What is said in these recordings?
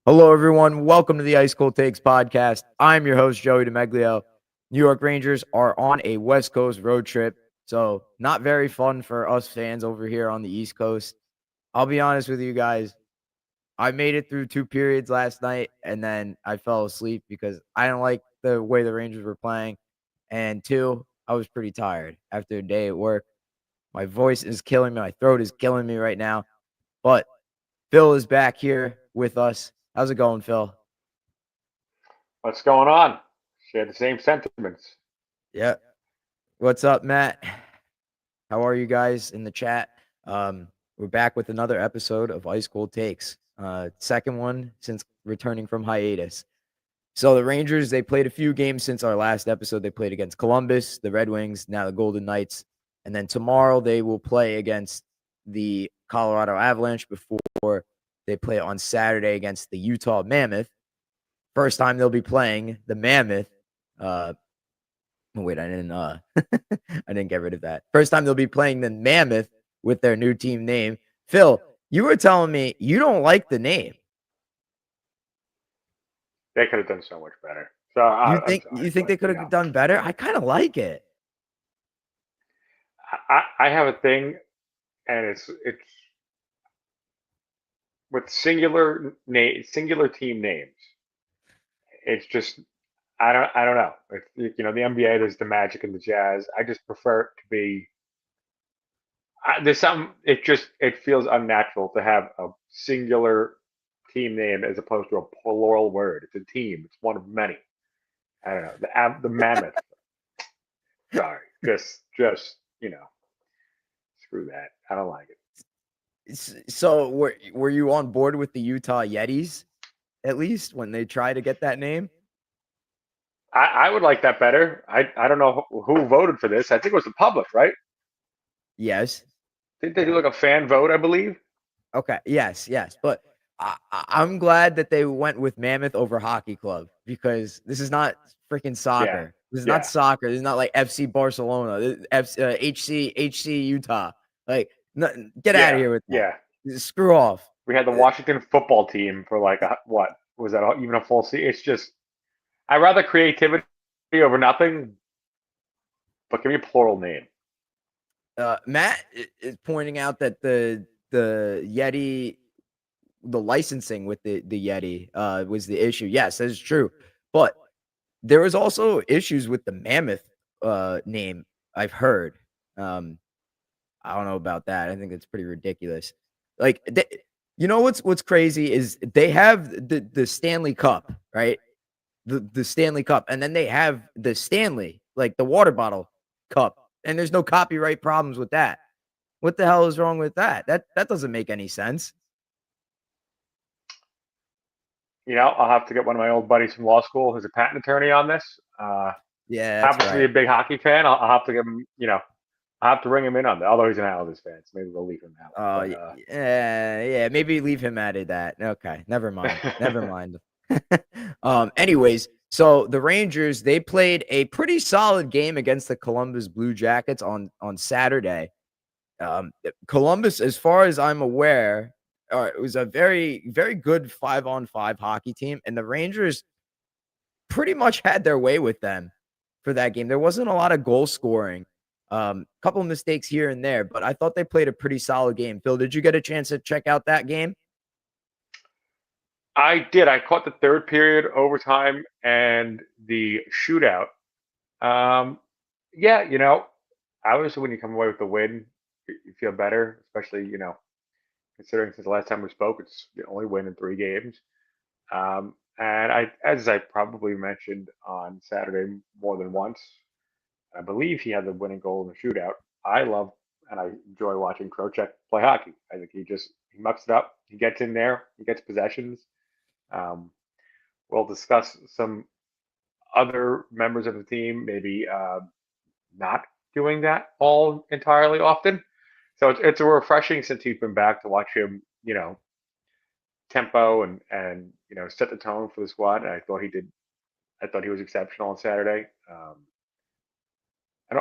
Hello, everyone. Welcome to the Ice Cold Takes podcast. I'm your host, Joey DeMeglio. New York Rangers are on a West Coast road trip, so not very fun for us fans over here on the East Coast. I'll be honest with you guys. I made it through two periods last night, and then I fell asleep because I didn't like the way the Rangers were playing. And two, I was pretty tired after a day at work. My voice is killing me. My throat is killing me right now. But Phil is back here with us. How's it going, Phil? What's going on? Share the same sentiments. Yeah. What's up, Matt? How are you guys in the chat? We're back with another episode of Ice Cold Takes. Second one since returning from hiatus. So the Rangers, they played a few games since our last episode. They played against Columbus, the Red Wings, now the Golden Knights. And then tomorrow they will play against the Colorado Avalanche before they play on Saturday against the Utah Mammoth. First time they'll be playing the Mammoth. Wait, I didn't I didn't get rid of that. First time they'll be playing the Mammoth with their new team name. Phil, you were telling me you don't like the name. They could have done so much better. So You I'm think sorry, you think but they could have done better? I kind of like it. I have a thing, and it's with singular team names. It's just I don't know. The NBA, there's the Magic and the Jazz. I just prefer it to be. There's something. It feels unnatural to have a singular team name as opposed to a plural word. It's a team. It's one of many. I don't know. The Mammoth. Sorry, just screw that. I don't like it. So were you on board with the Utah Yetis at least when they try to get that name? I would like that better. I don't know who voted for this. I think it was the public, right? Yes. Didn't they do like a fan vote? I believe. Okay. Yes. But I'm glad that they went with Mammoth over Hockey Club because this is not freaking Yeah, soccer. This is not yeah, soccer. This is not like FC Barcelona. HC Utah. Like, get out of yeah, here with that. yeah. Screw off. We had the Uh, Washington football team for like what was that? Even a full season? It's just I rather creativity over nothing. But give me a plural name. Matt is pointing out that the Yeti, the licensing with the Yeti, was the issue. Yes, that is true. But there was also issues with the Mammoth name. I've heard. Um, I don't know about that. I think it's pretty ridiculous. Like, you know what's crazy is they have the Stanley Cup, right? The Stanley Cup, and then they have the Stanley, like the water bottle cup, and there's no copyright problems with that. What the hell is wrong with that? That doesn't make any sense. I'll have to get one of my old buddies from law school who's a patent attorney on this. Yeah, that's Happens to be right. a big hockey fan. I'll have to give him. I have to ring him in on that. Although he's an Islanders fan, so maybe we'll leave him out. But Yeah, maybe leave him out of that. Okay, never mind. Never mind. Anyways, so the Rangers, they played a pretty solid game against the Columbus Blue Jackets on Saturday. Columbus, as far as I'm aware, it was a very, very good 5-on-5 hockey team, and the Rangers pretty much had their way with them for that game. There wasn't a lot of goal scoring. Couple of mistakes here and there, but I thought they played a pretty solid game. Phil, did you get a chance to check out that game? I did. I caught the third period, overtime, and the shootout. Um, yeah, obviously when you come away with the win, you feel better, especially considering since the last time we spoke, it's the only win in 3 games. And as I probably mentioned on Saturday more than once, I believe he had the winning goal in the shootout. I love and I enjoy watching Krocek play hockey. I think he mucks it up. He gets in there. He gets possessions. Um, we'll discuss some other members of the team maybe not doing that all entirely often. So it's a refreshing since he's been back to watch him, tempo and set the tone for the squad. And I thought he did. I thought he was exceptional on Saturday.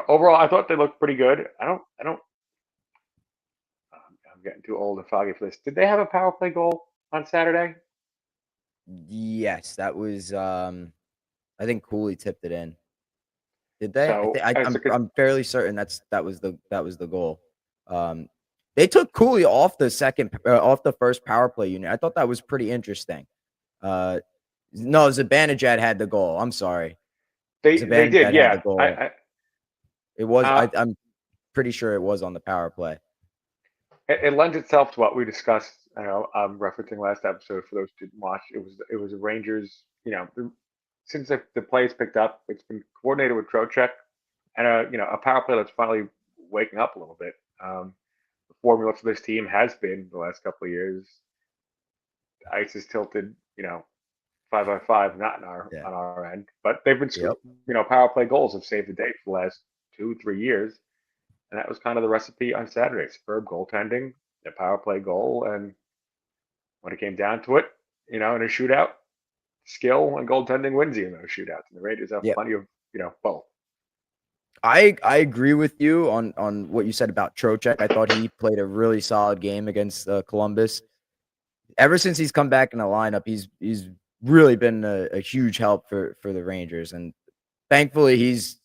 Overall, I thought they looked pretty good. I don't. I'm getting too old and foggy for this. Did they have a power play goal on Saturday? Yes, that was. I think Cooley tipped it in. Did they? I So think I, as a I'm I'm fairly certain that was the goal. Um, they took Cooley off off the first power play unit. I thought that was pretty interesting. Uh, no, Zibanejad had the goal. I'm sorry, they did, Zibanejad had the yeah. goal. It was. Uh, I'm pretty sure it was on the power play. it lends itself to what we discussed. I know I'm referencing last episode for those who didn't watch. It was the Rangers. Since the play is picked up, it's been coordinated with Trocheck and a power play that's finally waking up a little bit. The formula for this team has been the last couple of years. Ice is tilted, 5 by 5, not in our Yeah. on our end, but they've been Yep. power play goals have saved the day for the last 2 3 years, and that was kind of the recipe on Saturday: superb goaltending, a power play goal, and when it came down to it, in a shootout, skill and goaltending wins you in those shootouts, and the Rangers have Yep. plenty of both. I agree with you on what you said about Trocheck. I thought he played a really solid game against Columbus. Ever since he's come back in the lineup, he's really been a huge help for the Rangers, and thankfully he's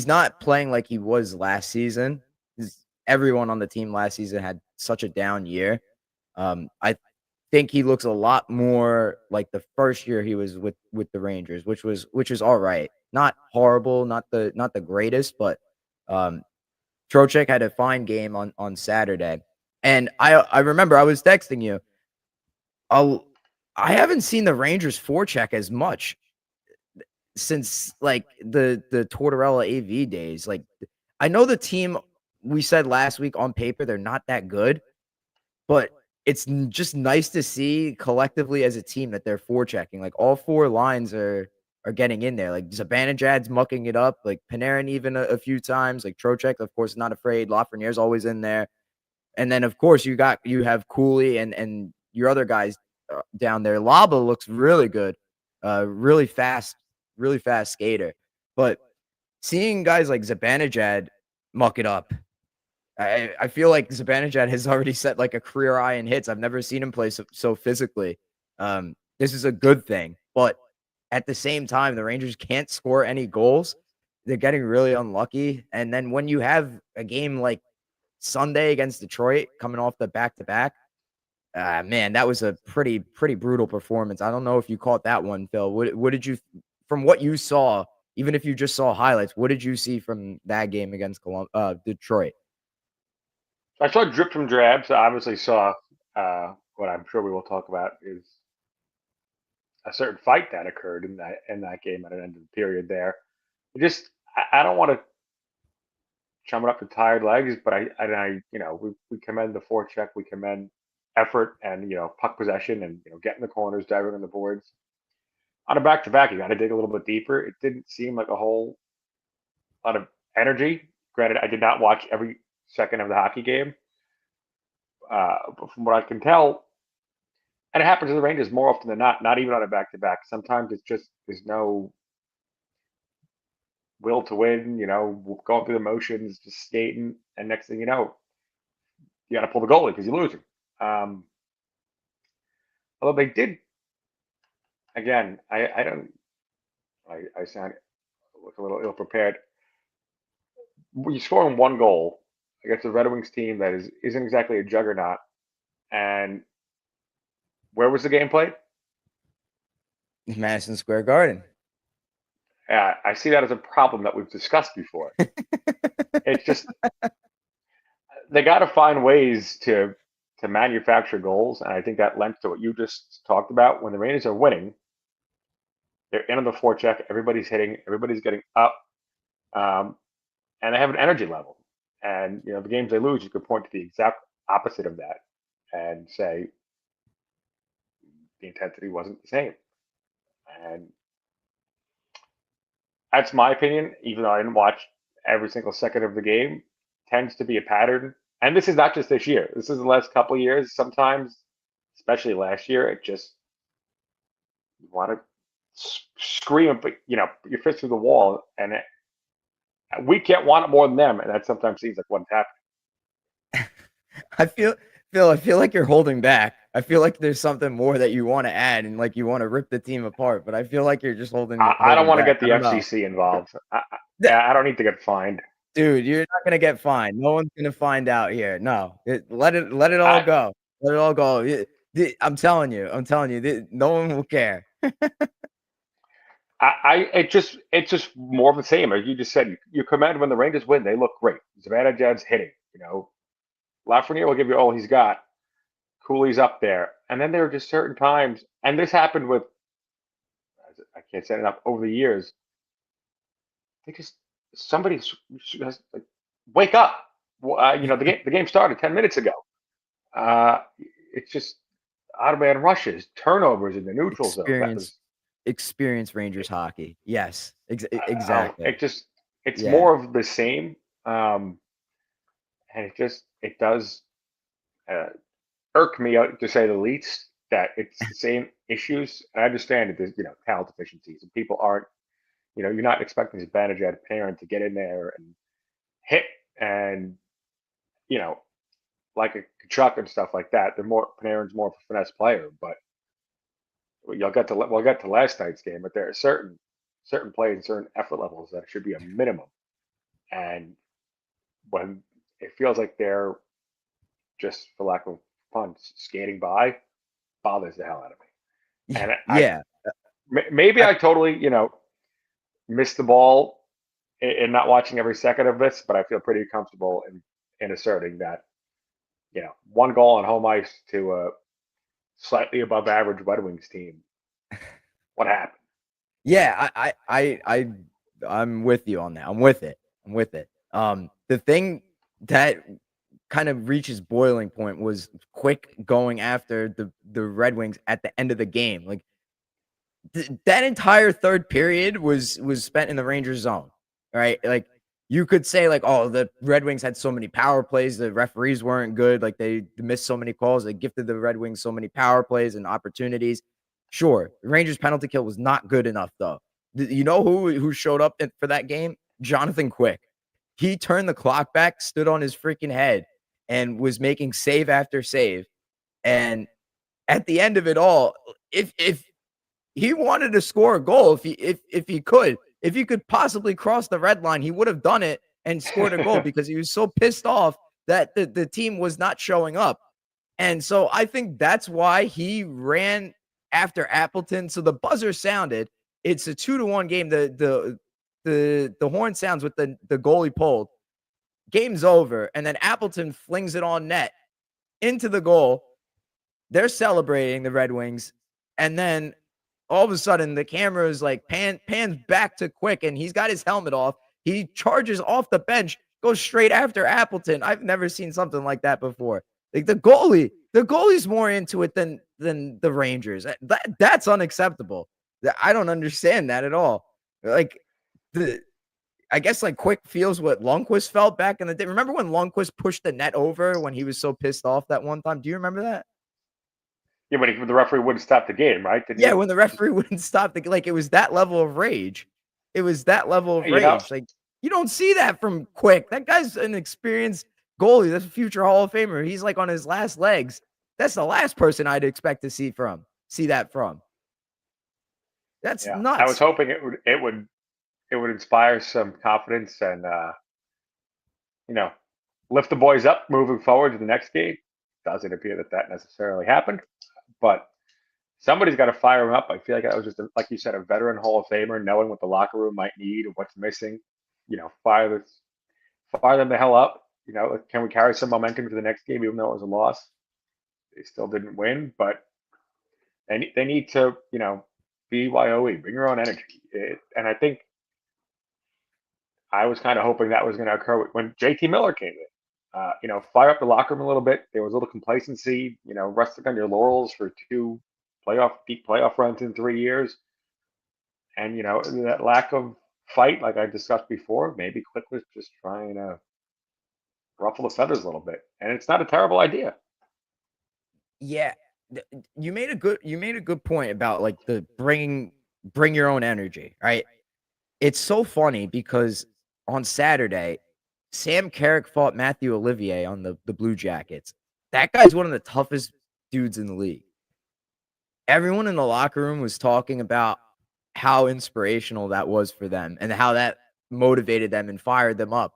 not playing like he was last season. Everyone on the team last season had such a down year. I think he looks a lot more like the first year he was with the Rangers, which is all right. Not horrible, not the greatest, but um Trocheck had a fine game on Saturday. And I remember I was texting you. I'll I haven't seen the Rangers forecheck as much since like the Tortorella AV days. Like I know the team we said last week on paper they're not that good, but it's just nice to see collectively as a team that they're forechecking. Like all four lines are getting in there. Like Zibanejad's mucking it up. Like Panarin even a few times. Like Trocheck, of course, not afraid. Lafreniere's always in there. And then of course you have Cooley and your other guys down there. Laba looks really good, really fast skater. But seeing guys like Zibanejad muck it up, I feel like Zibanejad has already set like a career high in hits. I've never seen him play so physically. This is a good thing, but at the same time, the Rangers can't score any goals. They're getting really unlucky. And then when you have a game like Sunday against Detroit coming off the back to back, man, that was a pretty brutal performance. I don't know if you caught that one, Phil. What did you from what you saw? Even if you just saw highlights, what did you see from that game against Detroit? So I saw drip from drabs. I obviously saw what I'm sure we will talk about is a certain fight that occurred in that game at an end of the period there. I don't want to chum it up to tired legs, but we commend the forecheck, we commend effort and puck possession and getting the corners, diving on the boards. On a back to back, you got to dig a little bit deeper. It didn't seem like a whole lot of energy. Granted, I did not watch every second of the hockey game, but from what I can tell, and it happens to the Rangers more often than not. Not even on a back to back. Sometimes it's just there's no will to win. Going through the motions, just skating, and next thing you know, you got to pull the goalie because you're losing. Um, Although they did, again, I don't. I sound look a little ill prepared. You score in one goal against a Red Wings team that isn't exactly a juggernaut. And where was the game played? Madison Square Garden. I see that as a problem that we've discussed before. It's just they got to find ways to manufacture goals, and I think that lends to what you just talked about. When the Rangers are winning, they're in on the forecheck. Everybody's hitting. Everybody's getting up, um, and they have an energy level. And the games they lose, you could point to the exact opposite of that, and say the intensity wasn't the same. And that's my opinion. Even though I didn't watch every single second of the game, tends to be a pattern. And this is not just this year. This is the last couple of years. Sometimes, especially last year, it just you want to scream, but your fist through the wall, and we can't want it more than them, and that sometimes seems like what's happening. I feel Phil, I feel like you're holding back. I feel like there's something more that you want to add and like you want to rip the team apart, but I feel like you're just I don't holding want to back. get I the don't know. FCC involved. Th- I don't need to get fined. Dude, you're not gonna get fined. No one's gonna find out here. No, let it all I, go. Let it all go. I'm telling you, no one will care. it's just more of the same. As you just said, you command when the Rangers win, they look great. Zibanejad's hitting. Lafreniere will give you all he's got. Cooley's up there, and then there are just certain times, and this happened with I can't say it enough over the years. They just somebody has like wake up. The game started 10 minutes ago. Uh, it's just out-of-man rushes, turnovers in the neutral zone. That Experience was experience Rangers hockey. Yes, exactly. it's Yeah. more of the same, um, and it does uh, irk me out to say the least that it's the same issues. And I understand that there's talent deficiencies and people aren't you're not expecting this Zibanejad parent to get in there and hit and you know like a Kachuk and stuff like that. Panarin's more of a finesse player, but we'll get to last night's game. But there are certain plays and certain effort levels that should be a minimum, and when it feels like they're just, for lack of fun, skating by, bothers the hell out of me. And Yeah. maybe I I totally missed the ball in not watching every second of this, but I feel pretty comfortable in asserting that one goal on home ice to a slightly above average Red Wings team. What happened? Yeah, I'm with you on that. I'm with it. I'm with it. The thing that kind of reaches boiling point was Quick going after the Red Wings at the end of the game. Like that entire third period was spent in the Rangers zone, right? Like you could say like, oh, the Red Wings had so many power plays, the referees weren't good, like they missed so many calls, they gifted the Red Wings so many power plays and opportunities. Sure, the Rangers penalty kill was not good enough though. You know who showed up for that game? Jonathan Quick. He turned the clock back, stood on his freaking head, and was making save after save. And at the end of it all, if he wanted to score a goal if he could possibly cross the red line, he would have done it and scored a goal because he was so pissed off that the team was not showing up. And so I think that's why he ran after Appleton. So the buzzer sounded. It's a 2-1 game. The horn sounds with the goalie pulled. Game's over. And then Appleton flings it on net into the goal. They're celebrating the Red Wings. And then all of a sudden the camera is like pans back to Quick and he's got his helmet off. He charges off the bench, goes straight after Appleton. I've never seen something like that before. Like the goalie's more into it than the Rangers. That's unacceptable. I don't understand that at all. Like the I guess like Quick feels what Lundqvist felt back in the day. Remember when Lundqvist pushed the net over when he was so pissed off that one time? Do you remember that? Yeah, but the referee wouldn't stop the game, right? Didn't Yeah, he? when the referee wouldn't stop like it was that level of rage. It was that level of You know, rage. Like you don't see that from Quick. That guy's an experienced goalie. That's a future Hall of Famer. He's like on his last legs. That's the last person I'd expect to see that from. That's yeah. I was nuts. hoping it would inspire some confidence and you know lift the boys up moving forward to the next game. Doesn't appear that necessarily happened, but somebody's got to fire him up. I feel like that was just like you said, a veteran Hall of Famer, knowing what the locker room might need and what's missing. Fire them the hell up. Can we carry some momentum to the next game, even though it was a loss? They still didn't win, but they need to, BYOE, bring your own energy. And I think I was kind of hoping that was going to occur when JT Miller came in. Fire up the locker room a little bit. There was a little complacency, resting on your laurels for two deep playoff runs in 3 years. And, that lack of fight, like I discussed before, maybe Click was just trying to ruffle the feathers a little bit. And it's not a terrible idea. Yeah. You made a good point about like the bring your own energy, right? It's so funny because on Saturday, Sam Carrick fought Matthew Olivier on the Blue Jackets. That guy's one of the toughest dudes in the league. Everyone in the locker room was talking about how inspirational that was for them and how that motivated them and fired them up.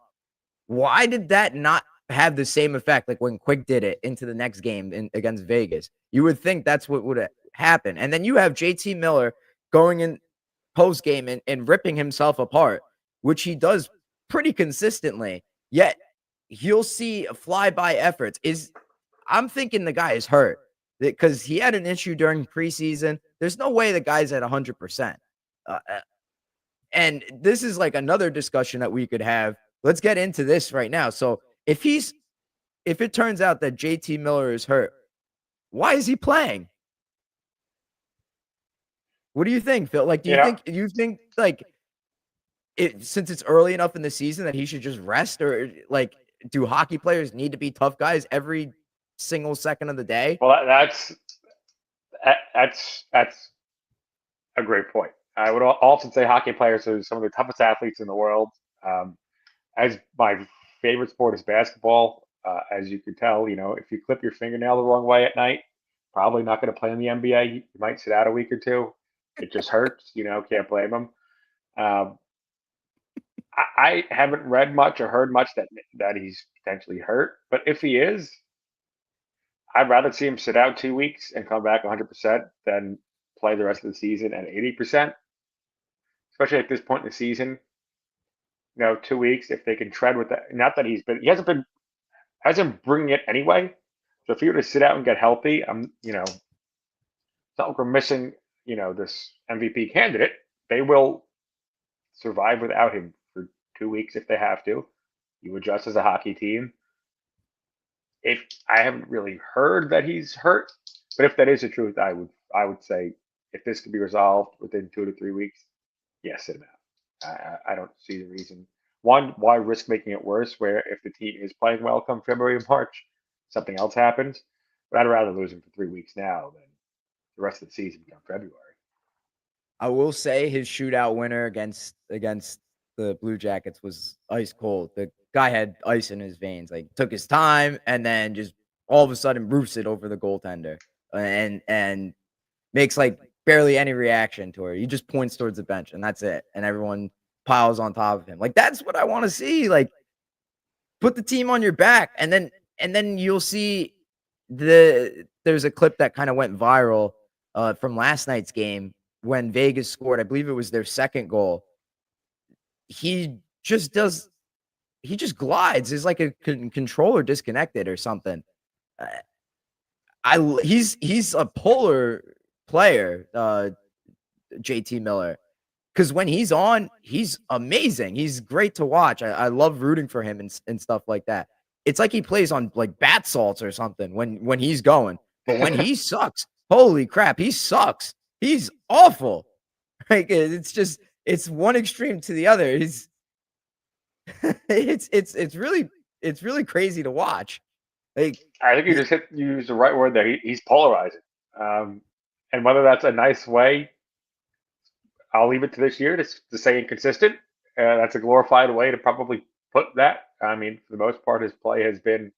Why did that not have the same effect like when Quick did it into the next game against Vegas? You would think that's what would happen. And then you have JT Miller going in post game and ripping himself apart, which he does pretty consistently. Yet you'll see flyby efforts. I'm thinking the guy is hurt because he had an issue during preseason. There's no way the guy's at 100%. And this is like another discussion that we could have. Let's get into this right now. So if it turns out that JT Miller is hurt, why is he playing? What do you think, Phil? Like, do you think like since it's early enough in the season that he should just rest, or like do hockey players need to be tough guys every single second of the day? Well, that's a great point. I would also say hockey players are some of the toughest athletes in the world. As my favorite sport is basketball, as you can tell, if you clip your fingernail the wrong way at night, probably not going to play in the NBA. You might sit out a week or two. It just hurts, can't blame them. I haven't read much or heard much that he's potentially hurt, but if he is, I'd rather see him sit out 2 weeks and come back 100% than play the rest of the season at 80%, especially at this point in the season. 2 weeks, if they can tread with that. Not that he hasn't bringing it anyway. So if he were to sit out and get healthy, it's not like we're missing, this MVP candidate. They will survive without him for 2 weeks if they have to. You adjust as a hockey team. If I haven't really heard that he's hurt, but if that is the truth, I would say if this could be resolved within 2 to 3 weeks, yes, sit him out. I don't see the reason. One, why risk making it worse? Where if the team is playing well come February and March, something else happens. But I'd rather lose him for 3 weeks now than the rest of the season come February. I will say his shootout winner against the Blue Jackets was ice cold. The guy had ice in his veins. Like took his time and then just all of a sudden roofs it over the goaltender and makes like barely any reaction to her. He just points towards the bench and that's it. And everyone piles on top of him. Like that's what I want to see. Like put the team on your back and then you'll see there's a clip that kind of went viral from last night's game when Vegas scored. I believe it was their second goal. He just glides. It's like a controller disconnected or something. He's a polar player, JT Miller, because when he's on, he's amazing. He's great to watch. I love rooting for him and stuff like that. It's like he plays on like bath salts or something when he's going. But when he sucks, holy crap, he sucks. He's awful. Like it's one extreme to the other. It's really crazy to watch. Like I think you used the right word there. He's polarizing, and whether that's a nice way, I'll leave it to this year to say inconsistent. That's a glorified way to probably put that. I mean, for the most part, his play has been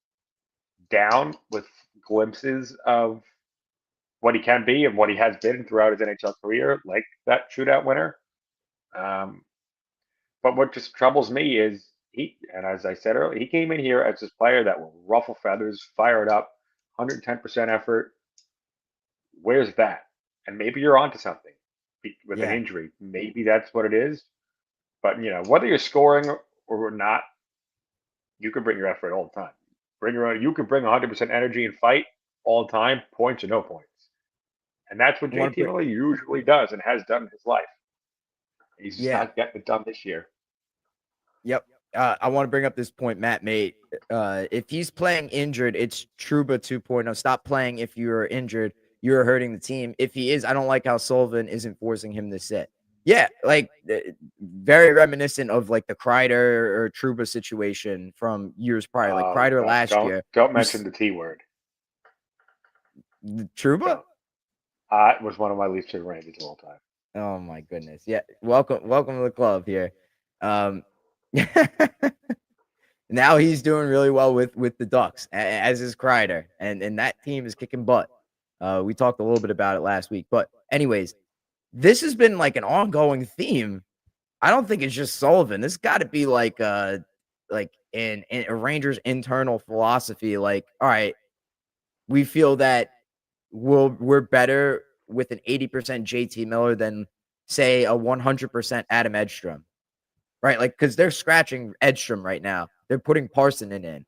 down with glimpses of what he can be and what he has been throughout his NHL career, like that shootout winner. But what just troubles me is and as I said earlier, he came in here as this player that will ruffle feathers, fire it up, 110% effort. Where's that? And maybe you're onto something with an injury. Maybe that's what it is. But whether you're scoring or not, you can bring your effort all the time. You can bring 100% energy and fight all the time, points or no points. And that's what JT Miller usually does and has done in his life. He's just not getting it done this year. Yep. I want to bring up this point Matt made. If he's playing injured, it's Trouba 2.0. Stop playing if you're injured. You're hurting the team. If he is, I don't like how Sullivan isn't forcing him to sit. Yeah, like very reminiscent of like the Kreider or Trouba situation from years prior. Like Kreider last year. Don't mention the T word. Trouba? It was one of my least favorite Rangers of all time. Oh my goodness. Yeah. Welcome to the club here. Now he's doing really well with the Ducks, as is Kreider, and that team is kicking butt. We talked a little bit about it last week, but anyways, this has been like an ongoing theme. I don't think it's just Sullivan. This got to be like in a Rangers internal philosophy. Like, all right, we feel that we're better with an 80% JT Miller than say a 100% Adam Edstrom, right? Like, because they're scratching Edstrom right now. They're putting Parsonen in.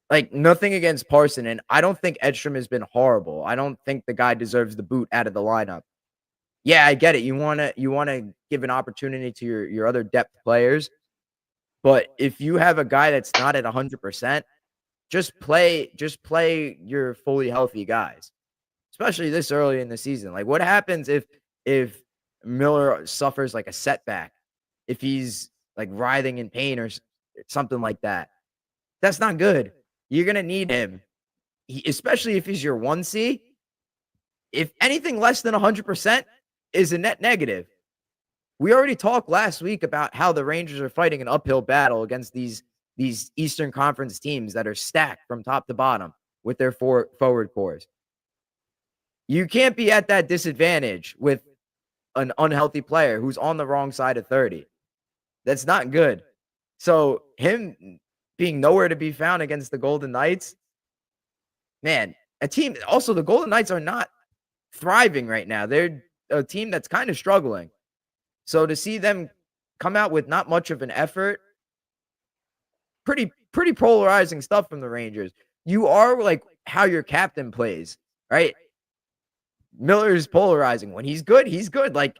Like, nothing against Parson, and I don't think Edstrom has been horrible. I don't think the guy deserves the boot out of the lineup. Yeah, I get it. You wanna give an opportunity to your other depth players, but if you have a guy that's not at 100%, just play your fully healthy guys, especially this early in the season. Like, what happens if Miller suffers like a setback, if he's like writhing in pain or something like that? That's not good. You're gonna need him, especially if he's your 1C. If anything less than 100% is a net negative. We already talked last week about how the Rangers are fighting an uphill battle against these Eastern Conference teams that are stacked from top to bottom with their forward cores. You can't be at that disadvantage with an unhealthy player who's on the wrong side of 30. That's not good. So him being nowhere to be found against the Golden Knights, man, a team. Also, the Golden Knights are not thriving right now. They're a team that's kind of struggling. So to see them come out with not much of an effort, pretty polarizing stuff from the Rangers. You are like how your captain plays, right? Miller is polarizing. When he's good, he's good. Like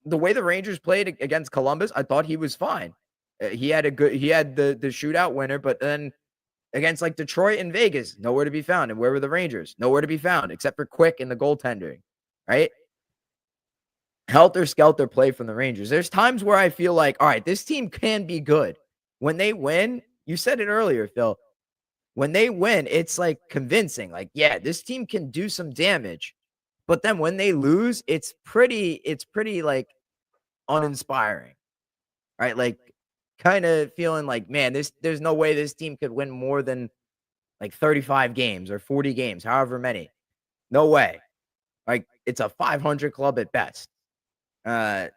the way the Rangers played against Columbus, I thought he was fine. He had the shootout winner, but then against like Detroit and Vegas, nowhere to be found. And where were the Rangers? Nowhere to be found except for Quick and the goaltending, right? Helter skelter play from the Rangers. There's times where I feel like, all right, this team can be good. When they win, you said it earlier, Phil. When they win, it's like convincing. Like, yeah, this team can do some damage. But then when they lose, it's pretty like uninspiring. Right? Like kind of feeling like, man, there's no way this team could win more than like 35 games or 40 games, however many. No way. Like it's a 500 club at best. Uh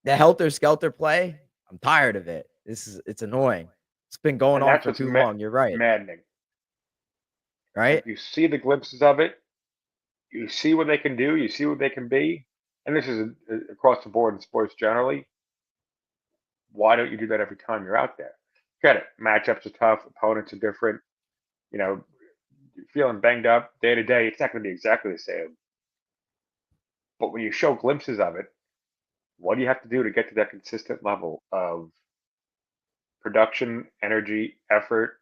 the helter skelter play, I'm tired of it. It's annoying. It's been going And on that's for what's too long. You're right. maddening. Right? You see the glimpses of it. You see what they can do. You see what they can be. And this is across the board in sports generally. Why don't you do that every time you're out there? Get it. Matchups are tough. Opponents are different. You know, feeling banged up day to day. It's not going to be exactly the same. But when you show glimpses of it, what do you have to do to get to that consistent level of production, energy, effort?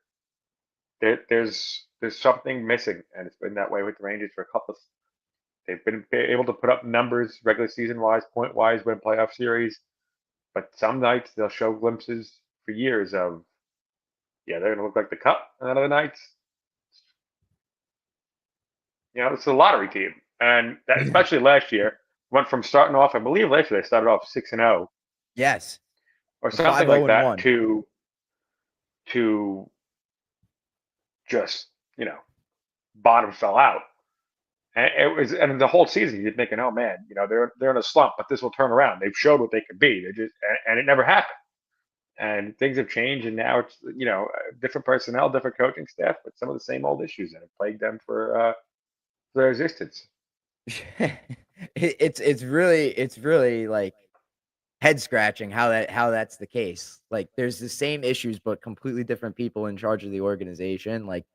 There's something missing, and it's been that way with the Rangers for a couple. They've been able to put up numbers regular season wise, point wise, win playoff series, but some nights they'll show glimpses for years of, yeah, they're going to look like the Cup, and other nights, it's a lottery team, and that Yeah. especially last year went from starting off. I believe last year they started off 6-0 Yes. or A something 5-0 like and that 1. to just bottom fell out. And it was, and the whole season you're thinking, oh man, they're in a slump, but this will turn around. They've showed what they could be. They just, and it never happened. And things have changed, and now it's different personnel, different coaching staff, but some of the same old issues that have plagued them for their existence. It's really like head scratching how that's the case. Like there's the same issues but completely different people in charge of the organization. Like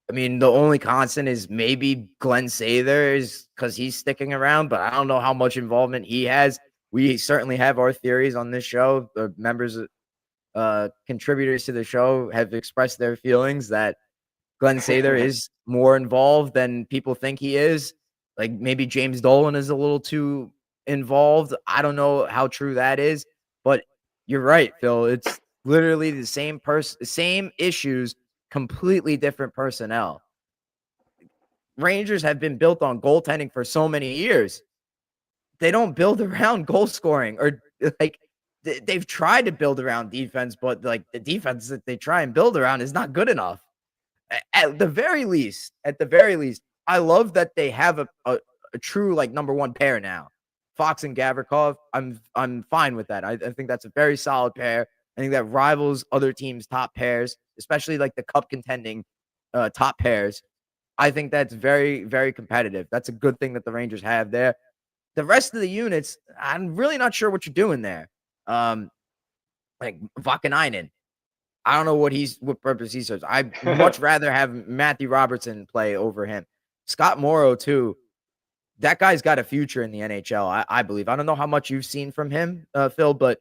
I mean, the only constant is maybe Glenn Sather is because he's sticking around, but I don't know how much involvement he has. We certainly have our theories on this show. The members, contributors to the show have expressed their feelings that Glenn Sather is more involved than people think he is. Like maybe James Dolan is a little too involved. I don't know how true that is, but you're right, Phil. It's literally the same person, same issues, completely different personnel. Rangers have been built on goaltending for so many years. They don't build around goal scoring or like they've tried to build around defense, but like the defense that they try and build around is not good enough. At the very least, I love that they have a true like number one pair now. Fox and Gavrikov. I'm fine with that. I think that's a very solid pair. I think that rivals other teams' top pairs, especially like the cup contending top pairs. I think that's very, very competitive. That's a good thing that the Rangers have there. The rest of the units, I'm really not sure what you're doing there. Like Vakanainen, I don't know what purpose he serves. I'd much rather have Matthew Robertson play over him. Scott Morrow too. That guy's got a future in the NHL. I believe. I don't know how much you've seen from him, Phil, but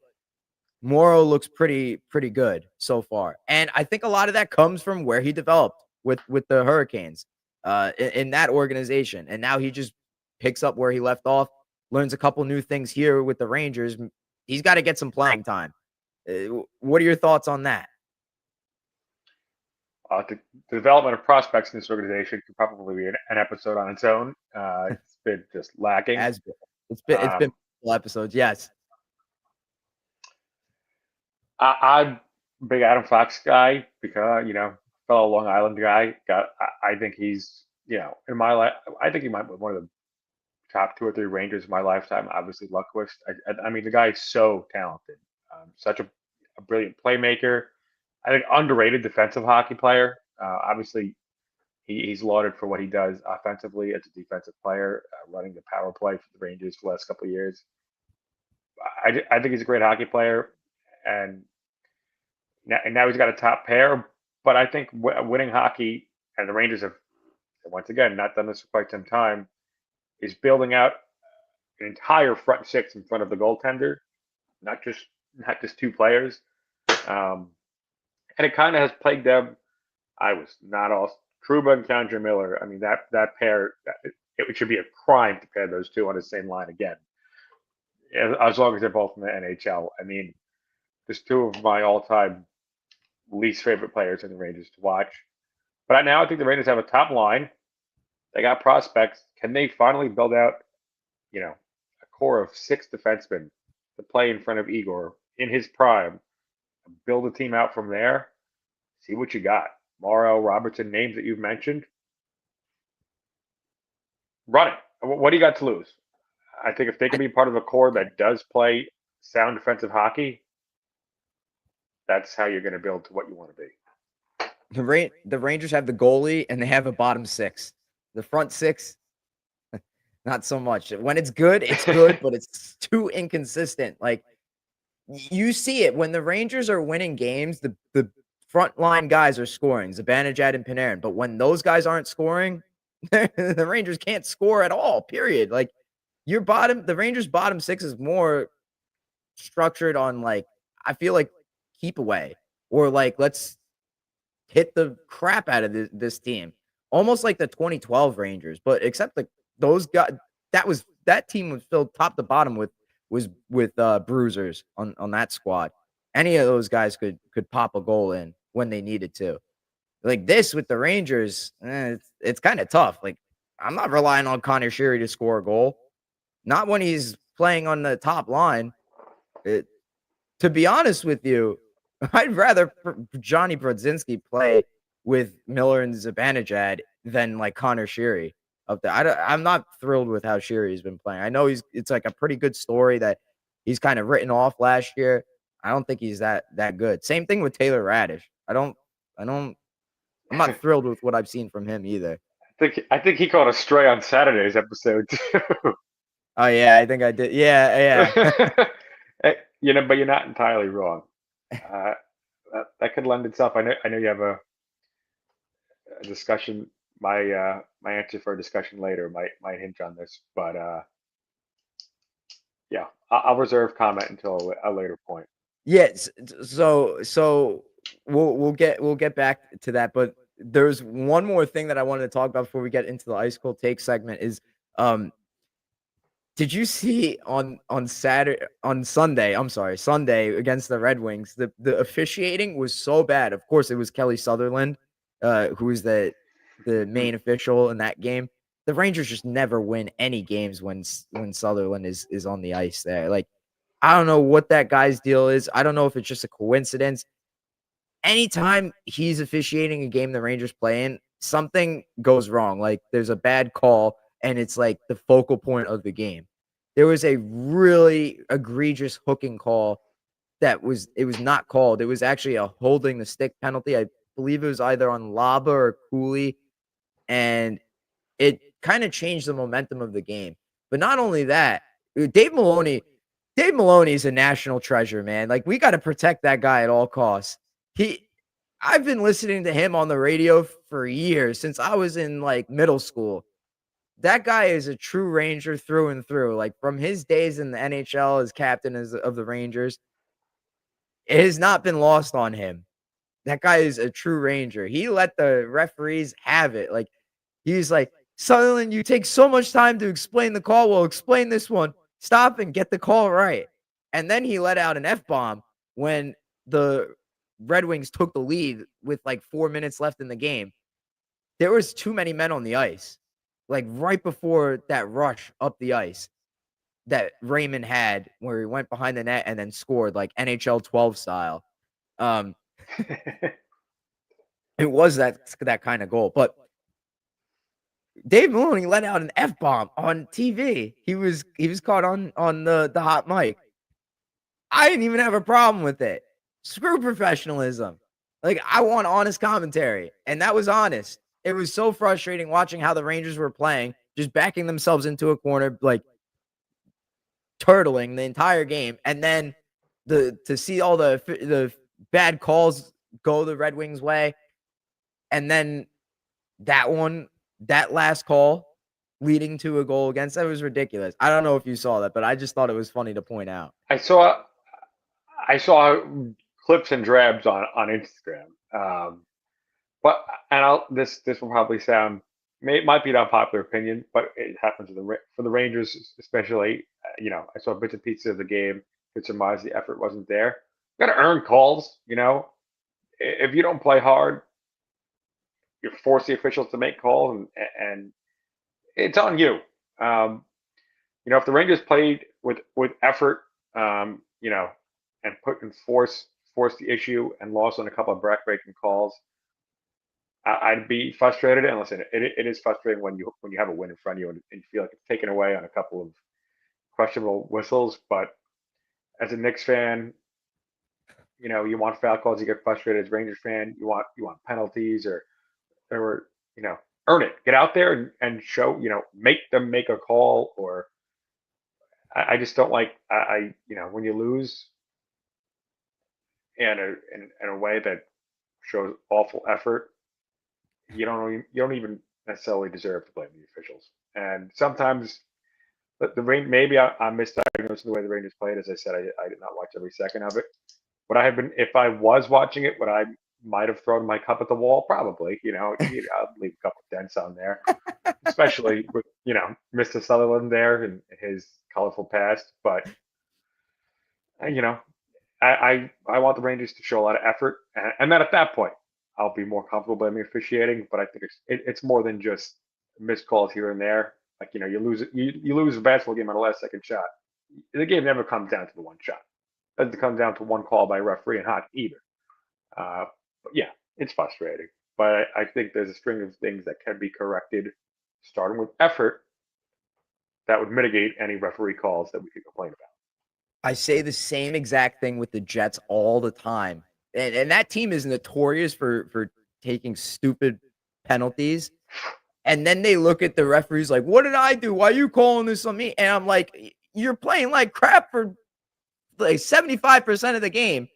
Morrow looks pretty good so far. And I think a lot of that comes from where he developed with the Hurricanes in that organization. And now he just picks up where he left off, learns a couple new things here with the Rangers. He's got to get some playing time. What are your thoughts on that? The development of prospects in this organization could probably be an episode on its own. It's been just lacking. Has been. It's been episodes, yes. I'm a big Adam Fox guy because fellow Long Island guy. I think he's in my life. I think he might be one of the top 2 or 3 Rangers of my lifetime. Obviously, Lundqvist. I mean, the guy is so talented. Such a brilliant playmaker. I think underrated defensive hockey player. Obviously, he's lauded for what he does offensively as a defensive player, running the power play for the Rangers for the last couple of years. I think he's a great hockey player, and now he's got a top pair. But I think winning hockey, and the Rangers have once again not done this for quite some time, is building out an entire front six in front of the goaltender, not just 2 players. And it kind of has plagued them. I was not all Truba and Kendra Miller. I mean that pair. It should be a crime to pair those 2 on the same line again, as long as they're both in the NHL. I mean, there's 2 of my all-time least favorite players in the Rangers to watch. But now I think the Rangers have a top line. They got prospects. Can they finally build out, a core of 6 defensemen to play in front of Igor in his prime? Build a team out from there. See what you got. Morrow, Robertson, names that you've mentioned. Run it. What do you got to lose? I think if they can be part of a core that does play sound defensive hockey, that's how you're going to build to what you want to be. The Rangers have the goalie and they have a bottom 6. The front 6, not so much. When it's good, but it's too inconsistent. Like you see it when the Rangers are winning games, the front line guys are scoring, Zibanejad and Panarin. But when those guys aren't scoring, the Rangers can't score at all, period. Like the Rangers bottom 6 is more structured on like, I feel like keep away or like, let's hit the crap out of this team. Almost like the 2012 Rangers, but except those guys, that team was filled top to bottom with bruisers on that squad. Any of those guys could pop a goal in when they needed to. Like this with the Rangers, it's kind of tough. Like I'm not relying on Connor Sheary to score a goal. Not when he's playing on the top line. To be honest with you, I'd rather Johnny Brodzinski play with Miller and Zibanejad than like Connor Sheary up there. I'm not thrilled with how Sheary's been playing. I know it's like a pretty good story that he's kind of written off last year. I don't think he's that good. Same thing with Taylor Radish. I'm not thrilled with what I've seen from him either. I think he caught a stray on Saturday's episode too. Oh yeah, I think I did. Yeah. But you're not entirely wrong. That could lend itself. I know you have a discussion. My answer for a discussion later might hinge on this, but yeah, I'll reserve comment until a later point. Yes. So we'll get back to that, but there's one more thing that I wanted to talk about before we get into the ice cold take segment is did you see on Sunday against the Red Wings, the officiating was so bad. Of course, it was Kelly Sutherland, who was the main official in that game. The Rangers just never win any games when Sutherland is on the ice there. Like, I don't know what that guy's deal is. I don't know if it's just a coincidence. Anytime he's officiating a game the Rangers play in, something goes wrong. Like there's a bad call and it's like the focal point of the game. There was a really egregious hooking call it was not called. It was actually a holding the stick penalty. I believe it was either on Laba or Cooley, and it kind of changed the momentum of the game. But not only that, Dave Maloney, Dave Maloney is a national treasure, man. Like we got to protect that guy at all costs. He I've been listening to him on the radio for years since I was in like middle school. That guy is a true Ranger through and through. Like from his days in the NHL as captain of the Rangers, it has not been lost on him. That guy is a true Ranger. He let the referees have it. Like he's like, Sutherland, you take so much time to explain the call. Well, explain this one. Stop and get the call right. And then he let out an F bomb when the Red Wings took the lead with like 4 minutes left in the game. There was too many men on the ice. Like right before that rush up the ice that Raymond had where he went behind the net and then scored like NHL 12 style. Um, it was that kind of goal. But Dave Maloney let out an F bomb on TV. He was caught on the hot mic. I didn't even have a problem with it. Screw professionalism. Like I want honest commentary, and that was honest. It was so frustrating watching how the Rangers were playing, just backing themselves into a corner, like turtling the entire game, and then to see all the bad calls go the Red Wings' way, and then that last call leading to a goal against that was ridiculous. I don't know if you saw that, but I just thought it was funny to point out. I saw clips and drabs on Instagram. But and this will probably sound might be an unpopular opinion, but it happens for the Rangers especially. I saw bits and pieces of the game. Could surmise the effort wasn't there. Got to earn calls. If you don't play hard, you force the officials to make calls, and it's on you. Um, if the Rangers played with effort, and put and force the issue and lost on a couple of backbreaking calls, I'd be frustrated. And listen, it is frustrating when you have a win in front of you and you feel like it's taken away on a couple of questionable whistles. But as a Knicks fan, you want foul calls. You get frustrated as a Rangers fan. You want penalties or earn it. Get out there and show. Make them make a call. Or I just don't like when you lose in a way that shows awful effort. You don't even necessarily deserve to blame the officials. And sometimes the Rain maybe I'm misdiagnosing the way the Rangers played. As I said, I did not watch every second of it. Would I have been if I was watching it? Would I might have thrown my cup at the wall? Probably. I'll leave a couple of dents on there, especially with Mr. Sutherland there and his colorful past. But you know, I want the Rangers to show a lot of effort, and then at that point, I'll be more comfortable blaming officiating. But I think it's more than just missed calls here and there. Like you lose a basketball game on the last second shot. The game never comes down to the one shot. It doesn't come down to one call by a referee and hockey either. But yeah, it's frustrating. But I think there's a string of things that can be corrected, starting with effort, that would mitigate any referee calls that we could complain about. I say the same exact thing with the Jets all the time. And that team is notorious for taking stupid penalties. And then they look at the referees like, what did I do? Why are you calling this on me? And I'm like, you're playing like crap for like 75% of the game.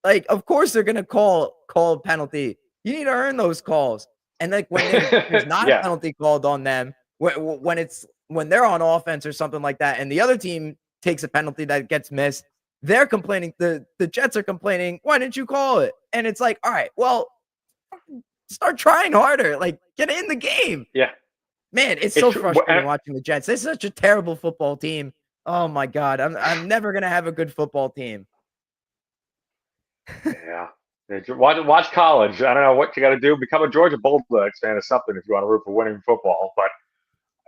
Like, of course they're gonna call a penalty. You need to earn those calls. And like when there's not a Yeah, penalty called on them, when they're on offense or something like that, and the other team takes a penalty that gets missed, they're complaining. The Jets are complaining. Why didn't you call it? And it's like, all right, well, start trying harder. Like, get in the game. yeah, Man, it's it's so true. frustrating watching the Jets. They're such a terrible football team. Oh my god, I'm never gonna have a good football team. Yeah. Watch college. I don't know what you got to do. Become a Georgia Bulldogs fan or something if you want to root for winning football. But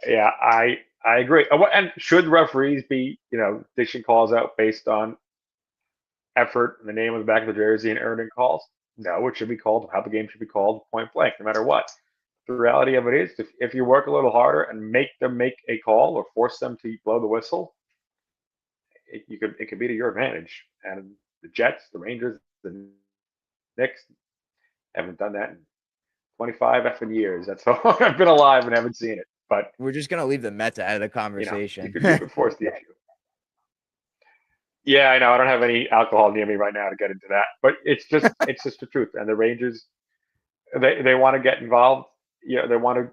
yeah, I agree. And should referees be dishing calls out based on effort and the name on the back of the jersey and earning calls? No, it should be called how the game should be called, point blank, no matter what. the reality of it is, if you work a little harder and make them make a call or force them to blow the whistle, it could be to your advantage. And the Jets, the Rangers, the Knicks haven't done that in 25 effing years. That's how long I've been alive and haven't seen it. But We're just gonna leave the Mets out of the you conversation. could force the issue. Yeah, I know. I don't have any alcohol near me right now to get into that, but it's just the truth. And the Rangers, they want to get involved. They want to.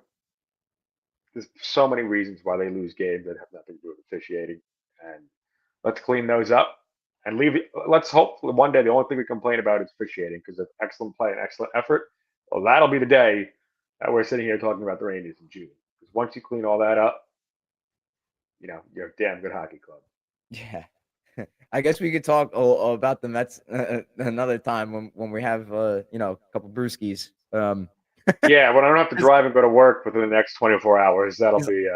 There's so many reasons why they lose games that have nothing to do with officiating, and let's clean those up and leave it. Let's hope one day the only thing we complain about is officiating because of excellent play and excellent effort. Well, that'll be the day that we're sitting here talking about the Rangers in June. Because once you clean all that up, you're a damn good hockey club. Yeah. I guess we could talk about the Mets another time when we have a couple brewskis. Yeah, when I don't have to drive and go to work within the next 24 hours, that'll be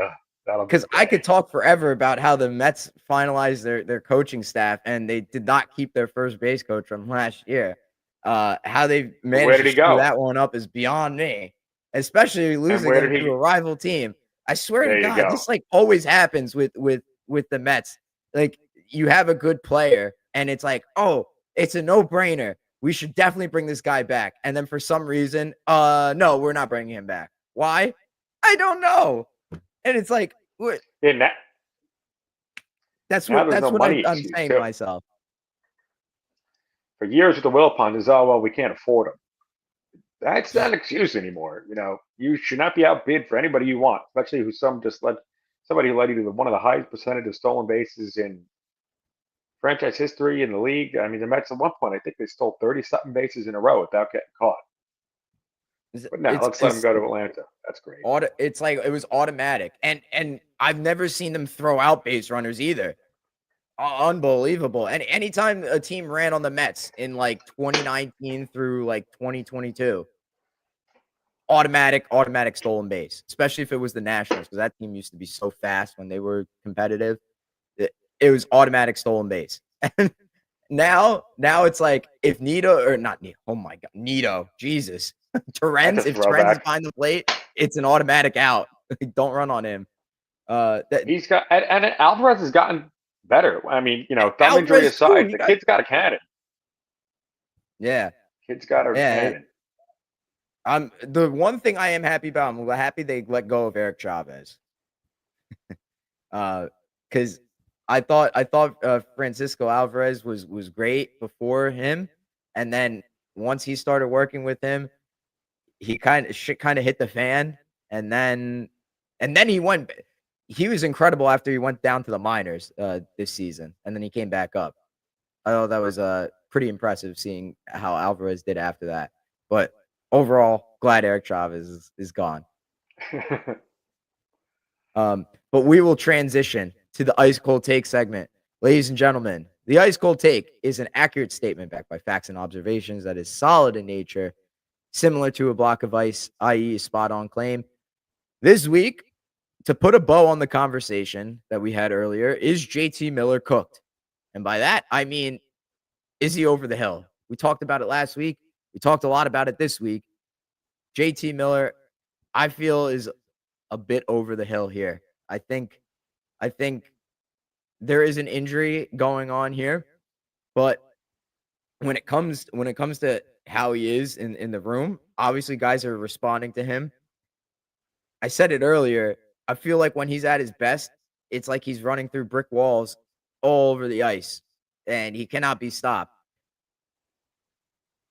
Because the I day. could talk forever about how the Mets finalized their coaching staff and they did not keep their first base coach from last year. How they Where managed did to he screw go? that one up is beyond me, especially And losing where them did to he? a rival team. I swear to There you God, go. this like always happens with the Mets. Like you have a good player and it's like, oh, it's a no-brainer. We should definitely bring this guy back. And then for some reason, no, we're not bringing him back. Why? I don't know. And it's like, what? Yeah, now there's That's no what money I'm excuse saying to too. myself. For years with the Wilpons, is well, we can't afford him. That's not an excuse anymore. You should not be outbid for anybody you want, especially who somebody who led you to one of the highest percentage of stolen bases in franchise history in the league. I mean, the Mets at one point, I think they stole 30 something bases in a row without getting caught. But now let's let them go to Atlanta. That's great. It's like it was automatic. And I've never seen them throw out base runners either. Unbelievable. And anytime a team ran on the Mets in like 2019 through like 2022, automatic stolen base, especially if it was the Nationals, because that team used to be so fast when they were competitive. It was automatic stolen base. And now it's like if Nito or not Nito, oh my God, Nito, Jesus, That's a if Terrence is throwback. behind the plate, it's an automatic out. Don't run on him. That He's got and Alvarez has gotten better. I mean, thumb injury Alvarez too. aside, He the got kid's got a cannon. yeah, Kid's got a yeah. cannon. I'm the one thing I am happy about. I'm happy they let go of Eric Chavez. Because I thought Francisco Alvarez was great before him, and then once he started working with him, he shit kind of hit the fan, and then he was incredible after he went down to the minors this season, and then he came back up. I thought that was pretty impressive seeing how Alvarez did after that. But overall, glad Eric Chavez is gone. But we will transition to the ice cold take segment. Ladies and gentlemen, the ice cold take is an accurate statement backed by facts and observations that is solid in nature, similar to a block of ice, i.e., a spot on claim. This week, to put a bow on the conversation that we had earlier, is JT Miller cooked? And by that, I mean, is he over the hill? We talked about it last week. We talked a lot about it this week. JT Miller, I feel, is a bit over the hill here. I think there is an injury going on here, but when it comes to how he is in the room, obviously guys are responding to him. I said it earlier. I feel like when he's at his best, it's like he's running through brick walls all over the ice and he cannot be stopped.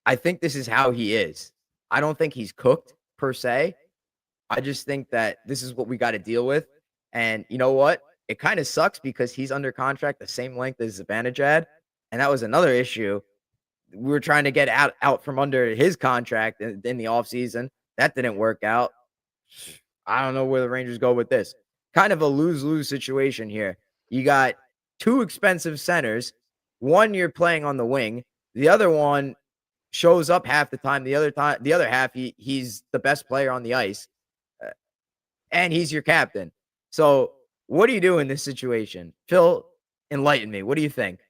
I think this is how he is. I don't think he's cooked per se. I just think that this is what we got to deal with. And you know what? It kind of sucks because he's under contract the same length as Zibanejad, and that was another issue. We were trying to get out from under his contract in the offseason. That didn't work out. I don't know where the Rangers go with this. Kind of a lose-lose situation here. You got two expensive centers. One you're playing on the wing. The other one shows up half the time. The other half, he's the best player on the ice, uh, and he's your captain. So, what do you do in this situation, Phil? Enlighten me. What do you think?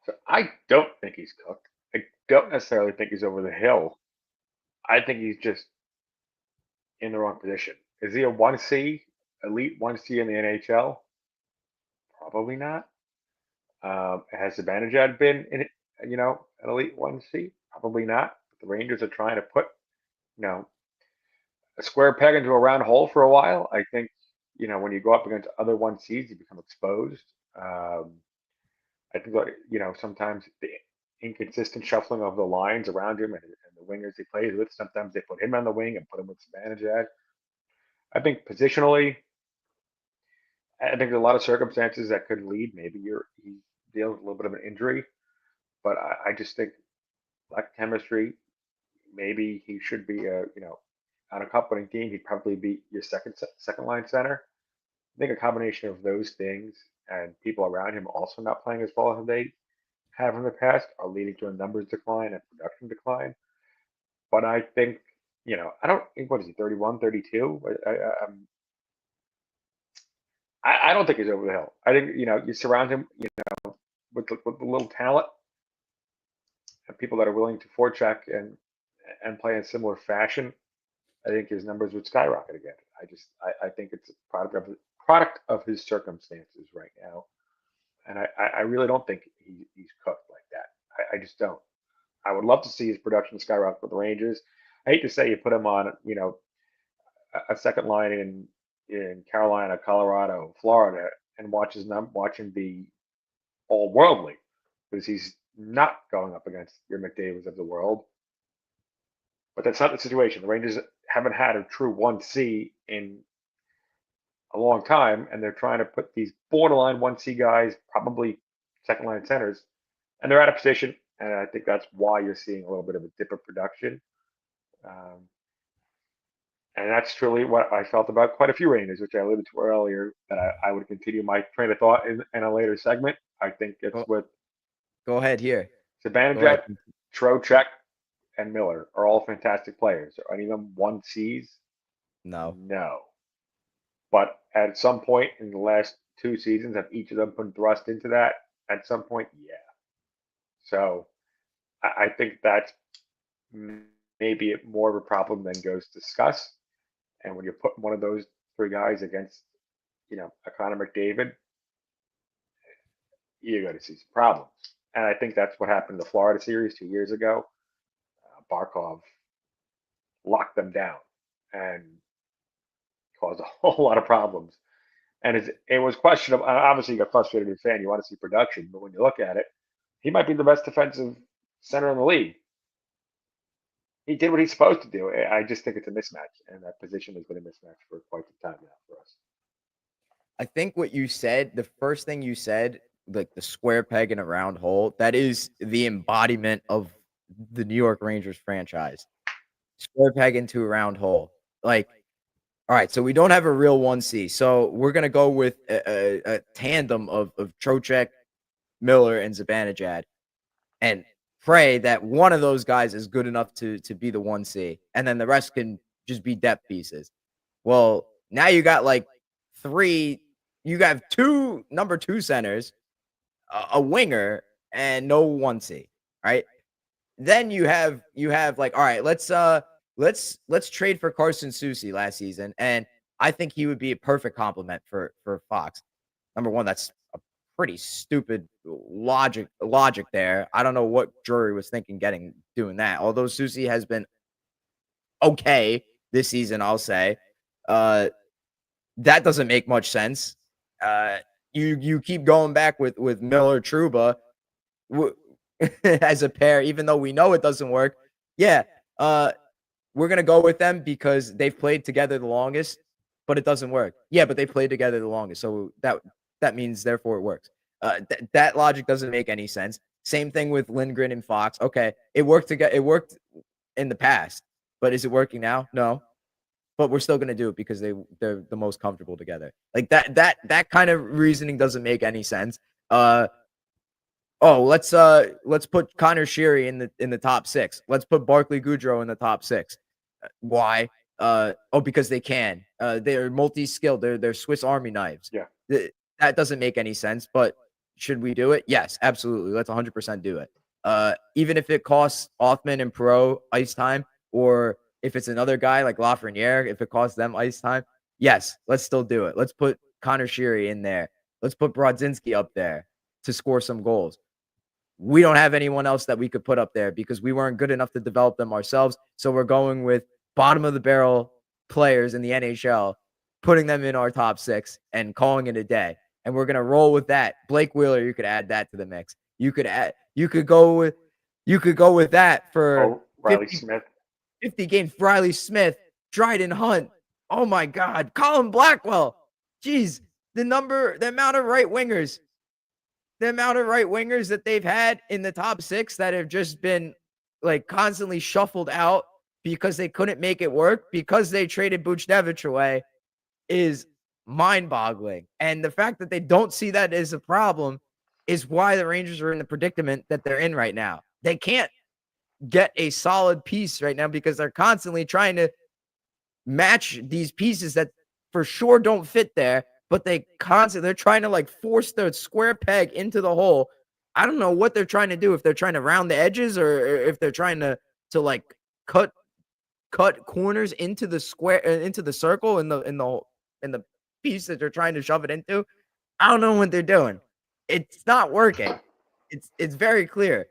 So I don't think he's cooked. I don't necessarily think he's over the hill. I think he's just in the wrong position. Is he a 1C, elite 1C in the NHL? Probably not. Has Zibanejad been an elite 1C? Probably not. But the Rangers are trying to put, you know, a square peg into a round hole for a while. I think, when you go up against other 1Cs, you become exposed. Um, I think, sometimes the inconsistent shuffling of the lines around him and the wingers he plays with, sometimes they put him on the wing and put him with Zibanejad. I think positionally, I think there's a lot of circumstances that could lead. Maybe he deals with a little bit of an injury, but I just think lack of chemistry. Maybe he should be on a cup winning team. He'd probably be your second line center. I think a combination of those things and people around him also not playing as well as they have in the past are leading to a numbers decline and production decline. But I think, I don't think, what is he, 31, 32? I don't think he's over the hill. I think, you surround him, with a little talent and people that are willing to forecheck and play in similar fashion. I think his numbers would skyrocket again. I think it's a product of his circumstances right now, and I really don't think he's cooked like that. I just don't. I would love to see his production skyrocket with the Rangers. I hate to say you put him on, a second line in Carolina, Colorado, Florida, and watching the all worldly because he's not going up against your McDavids of the world. But that's not the situation. The Rangers haven't had a true 1C in a long time, and they're trying to put these borderline 1C guys, probably second line centers, and they're out of position. And I think that's why you're seeing a little bit of a dip of production. Um, and that's truly what I felt about quite a few Rangers, which I alluded to earlier, that I would continue my train of thought in a later segment. I think it's with Go ahead here. Go Zibanejad, ahead. Trocheck, and Miller are all fantastic players. Are any of them 1Cs? No. No. But at some point in the last two seasons, have each of them been thrust into that? At some point, yeah. So I think that's maybe more of a problem than goes discussed. And when you're putting one of those three guys against, a Connor McDavid, you're going to see some problems. And I think that's what happened in the Florida series 2 years ago. Barkov locked them down and caused a whole lot of problems. And it was questionable. Obviously, you got frustrated as a fan. You want to see production, but when you look at it, he might be the best defensive center in the league. He did what he's supposed to do. I just think it's a mismatch, and that position has been a mismatch for quite some time now for us. I think what you said, the first thing you said, like the square peg in a round hole, that is the embodiment of the New York Rangers franchise. Square peg into a round hole. Like, all right, so we don't have a real 1C. So we're going to go with a tandem of Trocheck, Miller, and Zibanejad and pray that one of those guys is good enough to be the 1C. And then the rest can just be depth pieces. Well, now you got like you got two number 2 centers, a winger, and no 1C, right? Then you have like, all right, let's trade for Carson Soucy last season, and I think he would be a perfect complement for Fox. Number one, that's a pretty stupid logic there. I don't know what Drury was thinking doing that. Although Soucy has been okay this season, I'll say. That doesn't make much sense. You keep going back with Miller Trouba as a pair, even though we know it doesn't work. Yeah, we're gonna go with them because they've played together the longest, but it doesn't work. Yeah, but they played together the longest, so that means therefore it works. That logic doesn't make any sense. Same thing with Lindgren and Fox. Okay, it worked in the past, but is it working now? No. But we're still gonna do it because they're the most comfortable together. Like that kind of reasoning doesn't make any sense. Let's put Connor Sheary in the top 6. Let's put Barclay Goodrow in the top 6. Why? Because they can. They're multi-skilled. They're Swiss Army knives. Yeah. That doesn't make any sense. But should we do it? Yes, absolutely. Let's 100% do it. Even if it costs Othman and Perot ice time, or If it's another guy like Lafreniere, if it costs them ice time, yes, let's still do it. Let's put Connor Sheary in there. Let's put Brodzinski up there to score some goals. We don't have anyone else that we could put up there because we weren't good enough to develop them ourselves. So we're going with bottom of the barrel players in the NHL, putting them in our top 6 and calling it a day. And we're going to roll with that. Blake Wheeler, you could add that to the mix. You could go with that for Oh, Riley 50, Smith. 50 games. Riley Smith, Dryden Hunt. Oh my God. Colin Blackwell. Jeez, the amount of right wingers that they've had in the top 6 that have just been like constantly shuffled out because they couldn't make it work because they traded Buchnevich away is mind-boggling. And the fact that they don't see that as a problem is why the Rangers are in the predicament that they're in right now. They can't get a solid piece right now because they're constantly trying to match these pieces that for sure don't fit there, but they're trying to like force the square peg into the hole. I don't know what they're trying to do, if they're trying to round the edges or if they're trying to like cut corners into the square, into the circle in the piece that they're trying to shove it into. I don't know what they're doing. It's not working. It's very clear.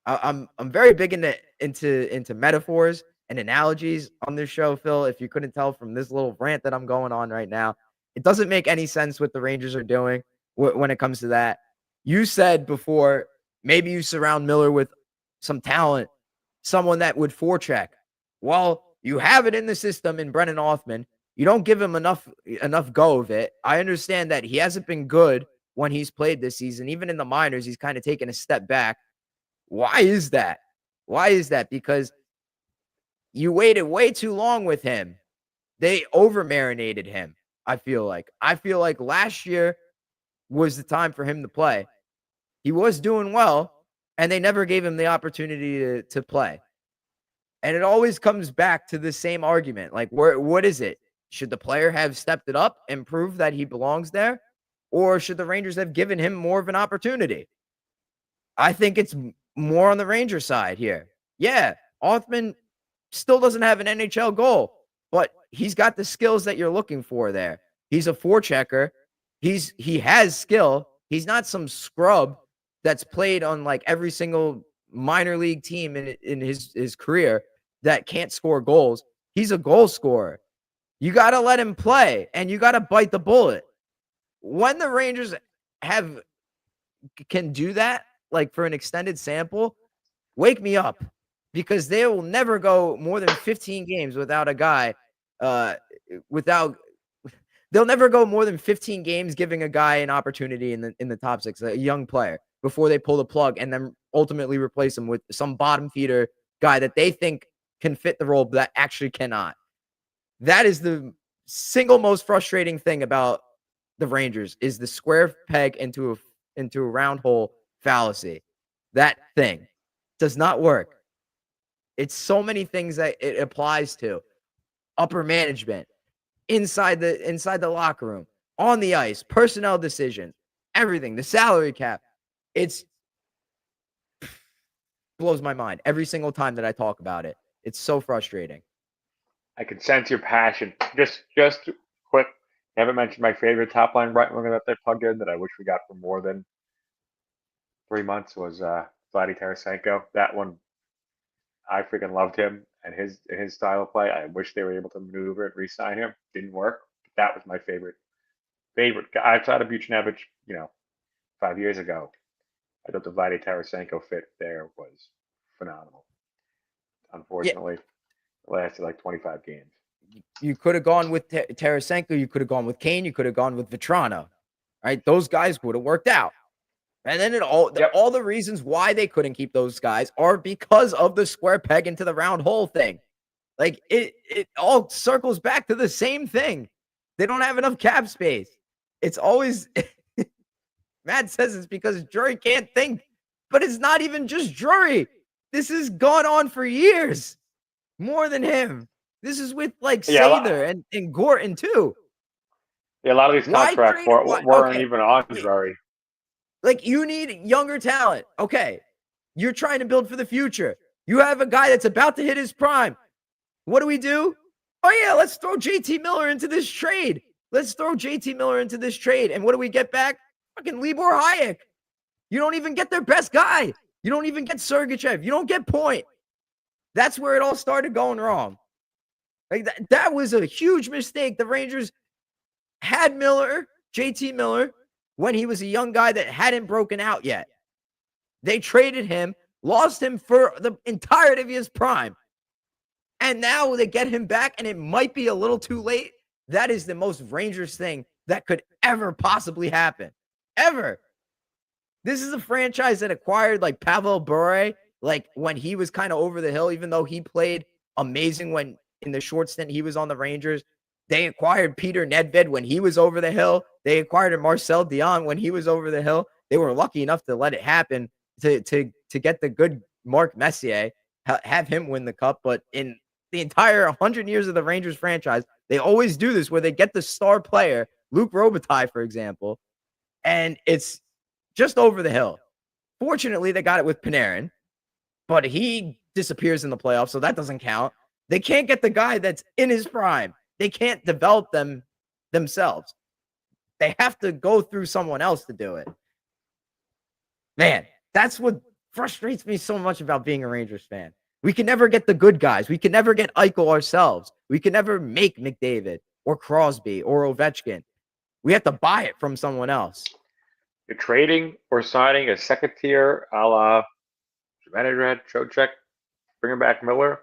I'm very big into metaphors and analogies on this show, Phil. If you couldn't tell from this little rant that I'm going on right now, it doesn't make any sense what the Rangers are doing when it comes to that. You said before, maybe you surround Miller with some talent, someone that would forecheck. Well, you have it in the system in Brennan Othmann. You don't give him enough go of it. I understand that he hasn't been good when he's played this season. Even in the minors, he's kind of taken a step back. Why is that? Because you waited way too long with him. They over-marinated him, I feel like. Last year was the time for him to play. He was doing well, and they never gave him the opportunity to play. And it always comes back to the same argument. Like, what is it? Should the player have stepped it up and proved that he belongs there? Or should the Rangers have given him more of an opportunity? I think it's more on the Ranger side here. Yeah, Othmann still doesn't have an NHL goal, but he's got the skills that you're looking for there. He's a forechecker. He has skill. He's not some scrub that's played on like every single minor league team in his career that can't score goals. He's a goal scorer. You got to let him play, and you got to bite the bullet. When the Rangers can do that, like for an extended sample, wake me up, because they will never go more than 15 games without a guy. They'll never go more than 15 games giving a guy an opportunity in the top 6, a young player, before they pull the plug and then ultimately replace him with some bottom feeder guy that they think can fit the role, but that actually cannot. That is the single most frustrating thing about the Rangers, is the square peg into a round hole fallacy. That thing does not work. It's so many things that it applies to. Upper management, inside the locker room, on the ice, personnel decisions, everything, the salary cap. It's blows my mind every single time that I talk about it. It's so frustrating. I can sense your passion. Just quick. I haven't mentioned my favorite top line right winger that they plugged in that I wish we got for more than 3 months was Vladdy Tarasenko. That one, I freaking loved him and his style of play. I wish they were able to maneuver and re-sign him. Didn't work. But that was my favorite guy outside of Buchnevich. 5 years ago, I thought the Vladdy Tarasenko fit there was phenomenal. Yeah, Unfortunately, it lasted like 25 games. you could have gone with Tarasenko. You could have gone with Kane. You could have gone with Vetrano. Right? Those guys would have worked out. And then all the reasons why they couldn't keep those guys are because of the square peg into the round hole thing. Like it all circles back to the same thing. They don't have enough cap space. It's always Matt says it's because Drury can't think, but it's not even just Drury. This has gone on for years, more than him. This is with like Sather and Gorton too. Yeah, a lot of these contracts weren't even on Drury. Like, you need younger talent. Okay. You're trying to build for the future. You have a guy that's about to hit his prime. What do? Oh, yeah, let's throw JT Miller into this trade. Let's throw JT Miller into this trade. And what do we get back? Fucking Libor Hayek. You don't even get their best guy. You don't even get Sergachev. You don't get Point. That's where it all started going wrong. Like that was a huge mistake. The Rangers had Miller, JT Miller, when he was a young guy that hadn't broken out yet. They traded him, lost him for the entirety of his prime. And now they get him back, and it might be a little too late. That is the most Rangers thing that could ever possibly happen. Ever. This is a franchise that acquired like Pavel Bure, like when he was kind of over the hill, even though he played amazing when in the short stint he was on the Rangers. They acquired Peter Nedved when he was over the hill. They acquired Marcel Dion when he was over the hill. They were lucky enough to let it happen to get the good Mark Messier, have him win the cup. But in the entire 100 years of the Rangers franchise, they always do this where they get the star player, Luc Robitaille, for example, and it's just over the hill. Fortunately, they got it with Panarin, but he disappears in the playoffs, so that doesn't count. They can't get the guy that's in his prime. They can't develop them themselves. They have to go through someone else to do it. Man, that's what frustrates me so much about being a Rangers fan. We can never get the good guys. We can never get Eichel ourselves. We can never make McDavid or Crosby or Ovechkin. We have to buy it from someone else. You're trading or signing a second tier a la Zibanejad, Trocheck, bringing back Miller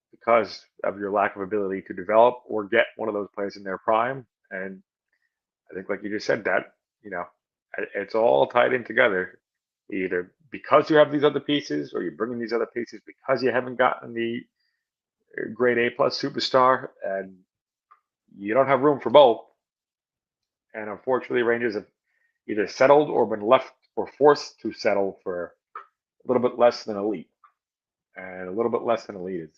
because of your lack of ability to develop or get one of those players in their prime. And I think, like you just said, that, it's all tied in together. Either because you have these other pieces, or you're bringing these other pieces because you haven't gotten the grade A plus superstar, and you don't have room for both. And unfortunately, Rangers have either settled or been left or forced to settle for a little bit less than elite. And a little bit less than elite is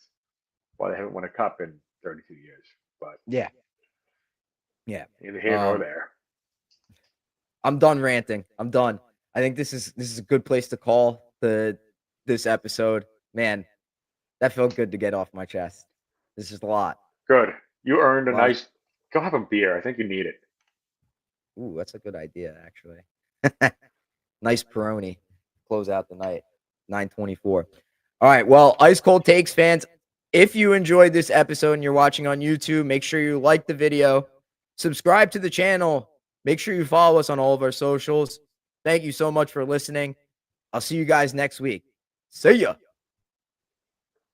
why they haven't won a cup in 32 years. But yeah, neither here nor there. I'm done ranting. I'm done. I think this is a good place to call this episode. Man, that felt good to get off my chest. This is a lot. Good. You earned a nice. Go have a beer. I think you need it. Ooh, that's a good idea, actually. Nice Peroni. Close out the night. 9:24. All right. Well, Ice Cold Takes fans, if you enjoyed this episode and you're watching on YouTube, make sure you like the video, subscribe to the channel. Make sure you follow us on all of our socials. Thank you so much for listening. I'll see you guys next week. See ya.